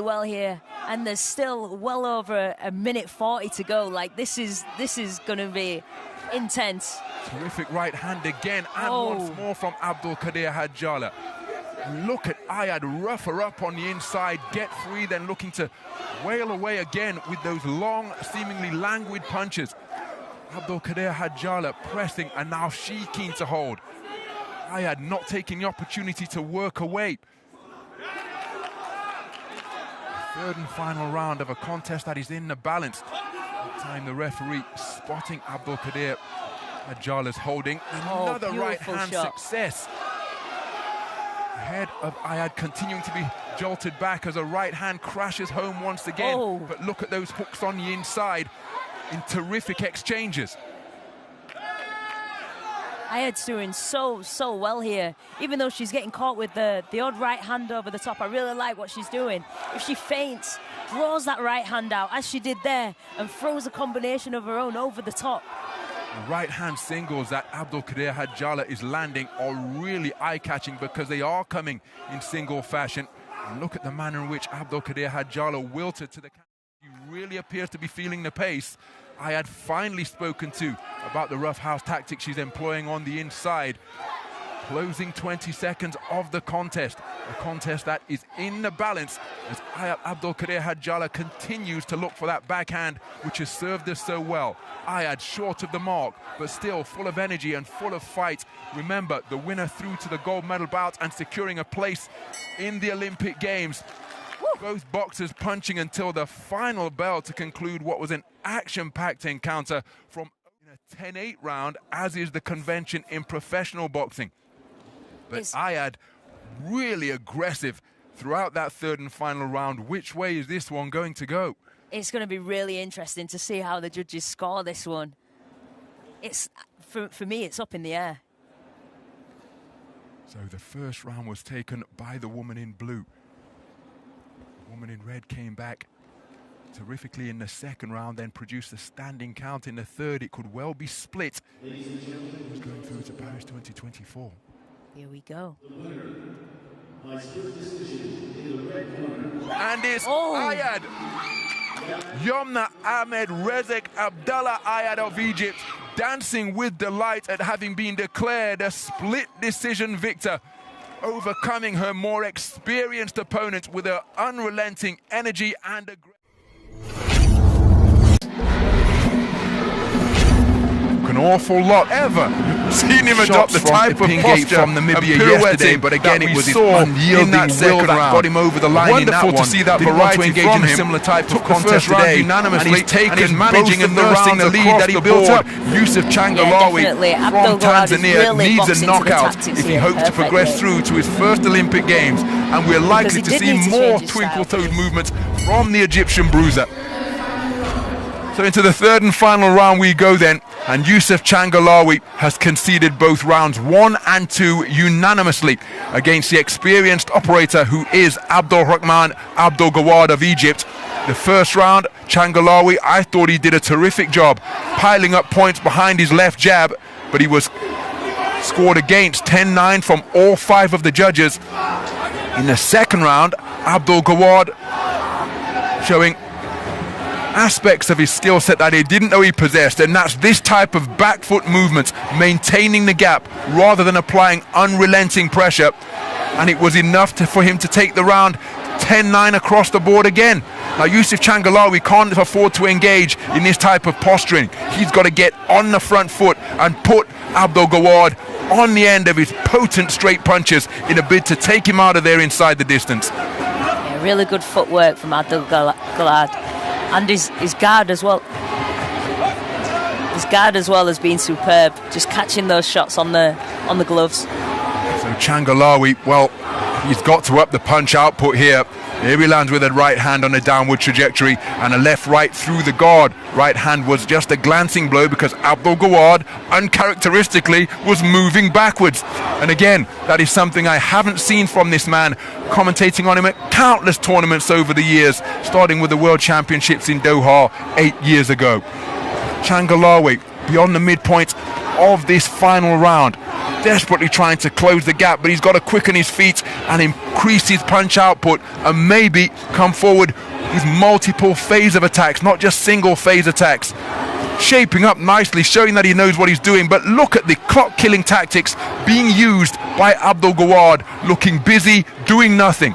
well here, and there's still well over a minute 40 to go. Like, this is going to be intense. Terrific right hand again, and once more from Abdulkadir Hadjala. Look at Ayad rough her up on the inside, get free, then looking to wail away again with those long, seemingly languid punches. Abdulkadir Hadjala pressing, and now she keen to hold. Ayad not taking the opportunity to work away. Third and final round of a contest that is in the balance. That time the referee spotting Abdulkadir Hadjala's holding. Another right hand success. Head of Ayad continuing to be jolted back as a right hand crashes home once again. But look at those hooks on the inside in terrific exchanges. Ayad's doing so well here. Even though she's getting caught with the odd right hand over the top, I really like what she's doing. If she feints, draws that right hand out, as she did there, and throws a combination of her own over the top. The right hand singles that Abdulkadir Hadjala is landing are really eye-catching because they are coming in single fashion. And look at the manner in which Abdulkadir Hadjala wilted to the camera. He really appears to be feeling the pace. I had finally spoken to about the roughhouse tactics she's employing on the inside. Closing 20 seconds of the contest, a contest that is in the balance as Abdulkadir Hadjala continues to look for that backhand which has served us so well. Ayad short of the mark, but still full of energy and full of fight. Remember, the winner through to the gold medal bout and securing a place in the Olympic Games. Both boxers punching until the final bell to conclude what was an action-packed encounter from a 10-8 round, as is the convention in professional boxing. But Ayad really aggressive throughout that third and final round. Which way is this one going to go? It's going to be really interesting to see how the judges score this one. It's for me, it's up in the air. So the first round was taken by the woman in blue. The woman in red came back terrifically in the second round, then produced a standing count in the third. It could well be split. Who's going through to Paris 2024? Here we go. And it's Ayad. Yomna Ahmed Rezek Abdallah Ayad of Egypt, dancing with delight at having been declared a split decision victor, overcoming her more experienced opponent with her unrelenting energy and aggression. An awful lot ever seen him adopt the type of posture from Namibia yesterday, but again it was his unyielding will that got him over the line. Wonderful to see that variety from him. Similar type of contest today, and he's taken managing and nursing the lead that he built up. Yusuf Changalawi from Tanzania needs a knockout if he hopes to progress through to his first Olympic Games, and we're likely to see more twinkle-toed movements from the Egyptian bruiser. So into the third and final round we go then, and Yusuf Changalawi has conceded both rounds 1 and 2 unanimously against the experienced operator who is Abdul Rahman Abdul Gawad of Egypt. The first round, Changalawi, I thought he did a terrific job piling up points behind his left jab, but he was scored against 10-9 from all 5 of the judges. In the second round, Abdul Gawad showing aspects of his skill set that he didn't know he possessed, and that's this type of back foot movement, maintaining the gap rather than applying unrelenting pressure, and it was enough for him to take the round 10-9 across the board again. Now Yusuf Changalawi can't afford to engage in this type of posturing. He's got to get on the front foot and put Abdul Gawad on the end of his potent straight punches in a bid to take him out of there inside the distance. Yeah, really good footwork from Abdul Gawad. And his guard as well. His guard as well has been superb, just catching those shots on the gloves. So Changalawi, well, he's got to up the punch output here. Here he lands with a right hand on a downward trajectory and a left right through the guard. Right hand was just a glancing blow because Abdul Gawad uncharacteristically was moving backwards. And again, that is something I haven't seen from this man, commentating on him at countless tournaments over the years, starting with the World Championships in Doha 8 years ago. Changalawi beyond the midpoint of this final round. desperately trying to close the gap, but he's got to quicken his feet and increase his punch output and maybe come forward with multiple phase of attacks, not just single phase attacks. Shaping up nicely, showing that he knows what he's doing, but look at the clock-killing tactics being used by Abdul Gawad, looking busy, doing nothing.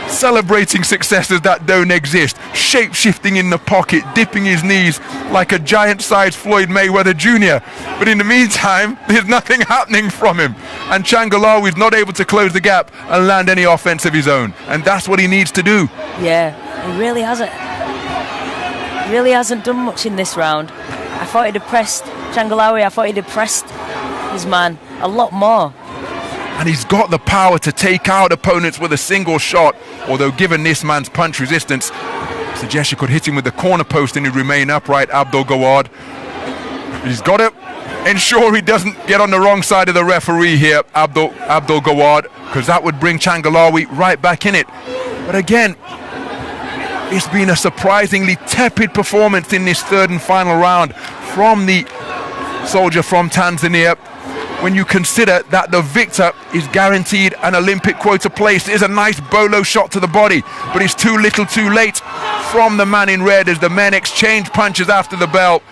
Celebrating successes that don't exist, shape-shifting in the pocket, dipping his knees like a giant-sized Floyd Mayweather Jr. But in the meantime, there's nothing happening from him. And Changalawi is not able to close the gap and land any offense of his own. And that's what he needs to do. Yeah, he really hasn't. Really hasn't done much in this round. I thought he'd have pressed Changalawi, I thought he'd have pressed his man a lot more. And he's got the power to take out opponents with a single shot, although given this man's punch resistance, suggests you could hit him with the corner post and he'd remain upright, Abdul Gawad. He's got to ensure he doesn't get on the wrong side of the referee here, Abdul Gawad, because that would bring Changalawi right back in it. But again, it's been a surprisingly tepid performance in this third and final round from the soldier from Tanzania, when you consider that the victor is guaranteed an Olympic quota place. There's a nice bolo shot to the body, but it's too little too late from the man in red as the men exchange punches after the bell.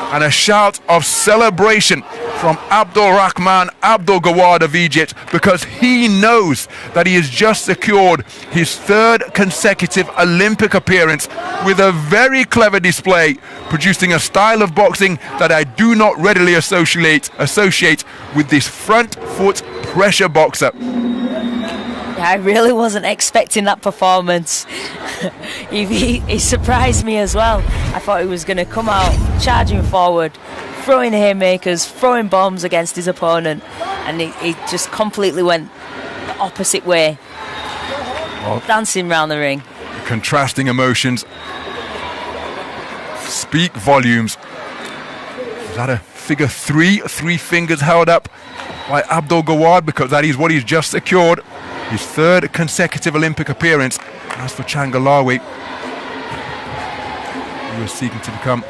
And a shout of celebration from Abdul Rahman Abdul Gawad of Egypt, because he knows that he has just secured his third consecutive Olympic appearance with a very clever display, producing a style of boxing that I do not readily associate with this front foot pressure boxer. I really wasn't expecting that performance. He surprised me as well. I thought he was going to come out charging forward, throwing haymakers, throwing bombs against his opponent, and he just completely went the opposite way, dancing around the ring. Contrasting emotions speak volumes. Is that a figure three fingers held up by Abdul Gawad, because that is what he's just secured, his third consecutive Olympic appearance. As for Changalawi, he was seeking to become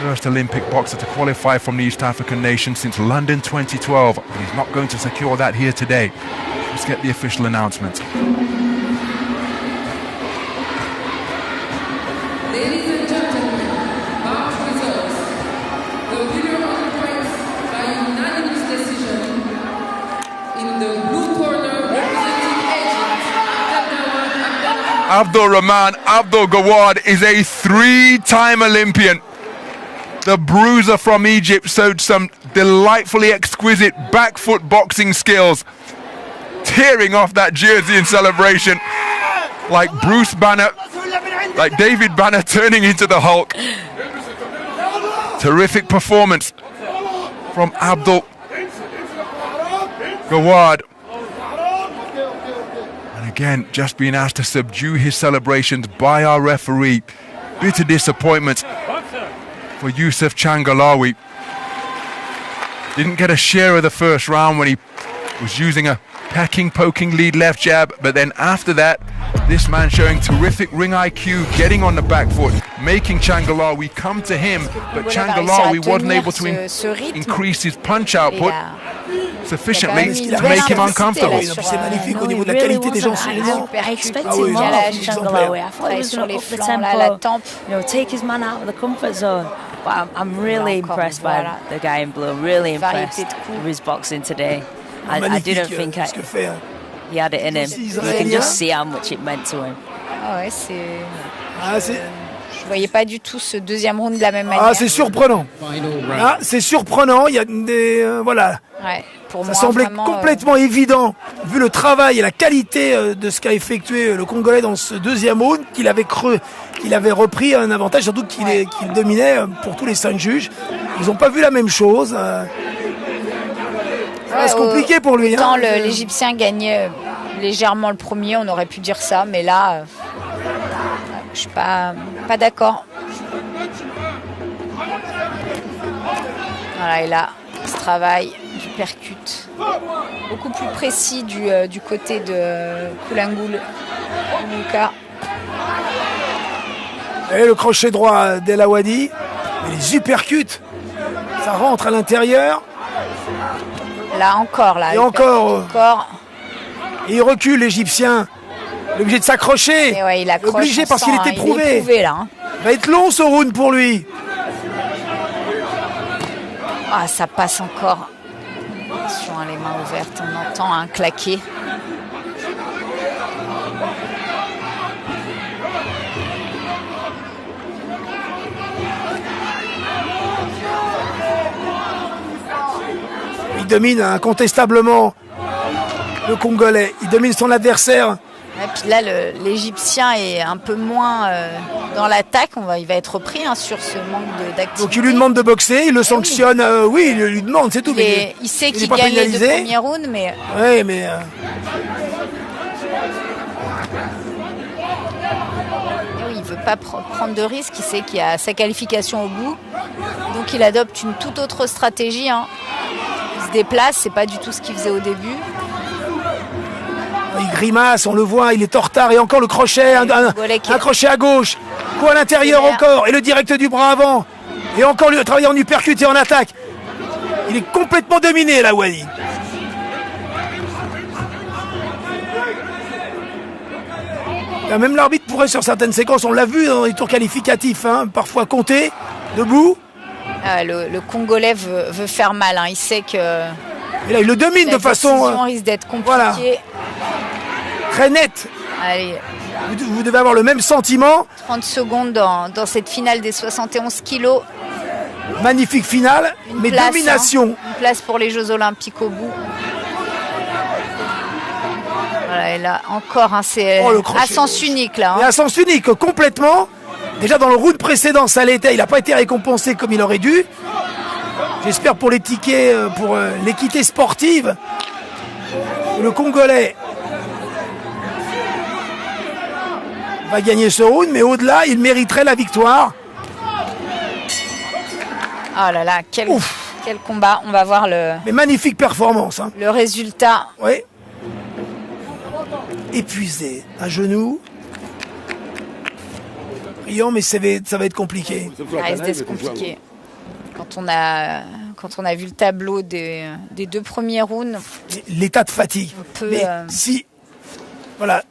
first Olympic boxer to qualify from the East African nation since London 2012, but he's not going to secure that here today. Let's get the official announcement. Ladies and gentlemen, bout results. The winner of the points by unanimous decision in the blue corner representing Egypt, Abdul Rahman Abdul Gawad is a three-time Olympian. The bruiser from Egypt showed some delightfully exquisite back foot boxing skills, tearing off that jersey in celebration like Bruce Banner, like David Banner turning into the Hulk. Terrific performance from Abdul Gawad. And again, just being asked to subdue his celebrations by our referee. Bitter disappointment for Yusuf Changalawi. Didn't get a share of the first round when he was using a poking lead left jab, but then after that, this man showing terrific ring IQ, getting on the back foot, making Changalawi come to him, but Changalawi wasn't able to increase his punch output sufficiently to make him uncomfortable. C'est magnifique au niveau de la qualité des gens sur les rangs. I expected more from Changalawi. I thought he was going to up the tempo, take his man out of the comfort zone. But I'm really impressed by the guy in blue. Really impressed with his boxing today. I didn't think he had it in him. You can just see how much it meant to him. Ah ouais, je voyais pas du tout ce deuxième round de la même manière. Ah, c'est surprenant. Ah, c'est surprenant. Il y a des voilà. Ouais, pour ça moi, semblait vraiment, complètement évident, vu le travail et la qualité de ce qu'a effectué le Congolais dans ce deuxième round, qu'il avait repris un avantage, surtout qu'il dominait pour tous les 5 juges. Ils n'ont pas vu la même chose. C'est compliqué pour lui. Quand l'Égyptien gagnait légèrement le premier, on aurait pu dire ça, mais là, je suis pas d'accord. Voilà, et là, ce travail du percute, beaucoup plus précis du côté de Koulangul. Et le crochet droit d'El Awadi, et les uppercuts, ça rentre à l'intérieur. Là encore, là. Et encore. Et il recule, l'Égyptien. Il est obligé de s'accrocher. Ouais, il accroche. Obligé parce qu'il était prouvé. Il est éprouvé, là. Va être long ce round pour lui. Ah, ça passe encore. Attention, les mains ouvertes, on entend un claquer. Il domine incontestablement le Congolais. Il domine son adversaire. Et puis là, l'Égyptien est un peu moins dans l'attaque. Il va être repris sur ce manque d'activité. Donc il lui demande de boxer, il le sanctionne. Oui, il lui demande, c'est tout. Il sait qu'il gagne les 2 premiers rounds, mais... Oui, mais... Oui, il ne veut pas prendre de risques. Il sait qu'il y a sa qualification au bout. Donc il adopte une toute autre stratégie. Il se déplace, c'est pas du tout ce qu'il faisait au début. Il grimace, on le voit, il est en retard. Et encore le crochet, un crochet à gauche. Coup à l'intérieur encore. Et le direct du bras avant. Et encore le travail en uppercut et en attaque. Il est complètement dominé là, Wadi. Même l'arbitre pourrait sur certaines séquences, on l'a vu dans les tours qualificatifs, parfois compter, debout. Le Congolais veut faire mal, il sait que... Et là, il le domine de façon... La décision risque d'être compliquée. Voilà. Très nette. Allez. Vous devez avoir le même sentiment. 30 secondes dans cette finale des 71 kilos. Magnifique finale, mais place, domination. Une place pour les Jeux Olympiques au bout. Voilà, et là, encore, c'est à sens unique, là. Et à sens unique, complètement. Déjà, dans le round précédent, ça l'était. Il n'a pas été récompensé comme il aurait dû. J'espère pour les tickets, pour l'équité sportive, le Congolais va gagner ce round, mais au-delà, il mériterait la victoire. Oh là là, quel combat. On va voir Mais magnifique performance. Le résultat. Oui. Épuisé, à genoux. Brillant, mais ça va être compliqué. Ça risque d'être compliqué. Quand on a vu le tableau des 2 premiers rounds. L'état de fatigue. Mais si, voilà,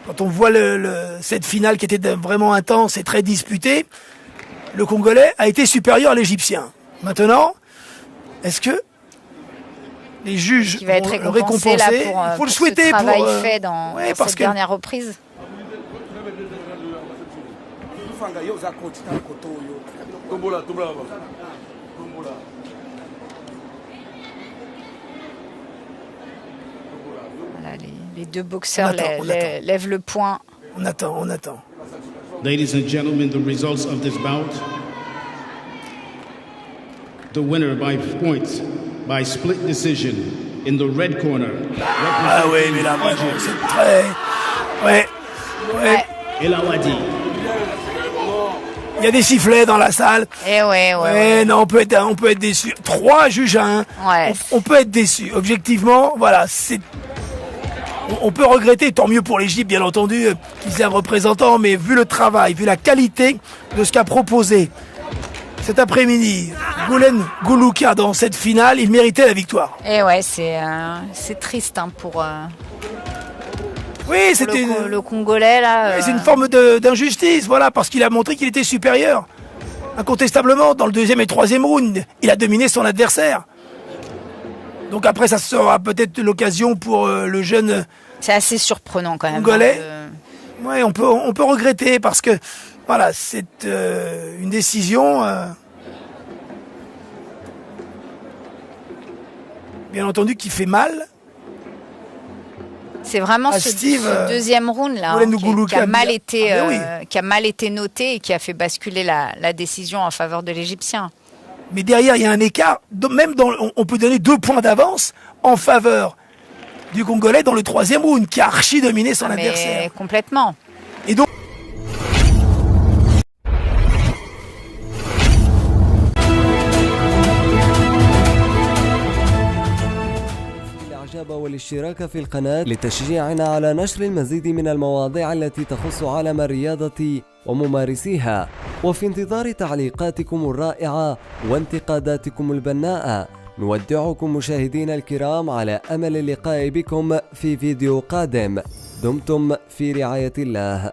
quand on voit cette finale qui était vraiment intense et très disputée, le Congolais a été supérieur à l'Égyptien. Maintenant, est-ce que les juges vont le récompenser? Il faut le souhaiter ce travail fait dans cette dernière reprise. Voilà, les 2 boxeurs lèvent le poing. On attend. Ladies and gentlemen, the results of this bout. The winner by points, by split decision, in the red corner. Ah oui, mais là, vraiment, c'est très... Ouais. El Awadi. Il y a des sifflets dans la salle. Ouais. Non, on peut être déçu. 3 juges à 1. Ouais. On peut être déçu. Objectivement, voilà, on peut regretter, tant mieux pour l'Égypte, bien entendu, qu'ils aient un représentant, mais vu le travail, vu la qualité de ce qu'a proposé cet après-midi Goulen Goulouka dans cette finale, il méritait la victoire. Et ouais, c'est triste pour... Oui, c'était le Congolais là. C'est une forme d'injustice, voilà, parce qu'il a montré qu'il était supérieur. Incontestablement, dans le 2e et 3e round, il a dominé son adversaire. Donc après, ça sera peut-être l'occasion pour le jeune. C'est assez surprenant quand même. Congolais. Oui, on peut regretter parce que voilà, c'est une décision. Bien entendu, qui fait mal. C'est vraiment ce 2e round là qui a mal été noté et qui a fait basculer la décision en faveur de l'Égyptien. Mais derrière, il y a un écart. Même on peut donner 2 points d'avance en faveur du Congolais dans le 3e round, qui a archi dominé son adversaire. Complètement. Et donc. والاشتراك في القناة لتشجيعنا على نشر المزيد من المواضيع التي تخص عالم الرياضة وممارسيها، وفي انتظار تعليقاتكم الرائعة وانتقاداتكم البناءة. نودعكم مشاهدينا الكرام على أمل اللقاء بكم في فيديو قادم. دمتم في رعاية الله.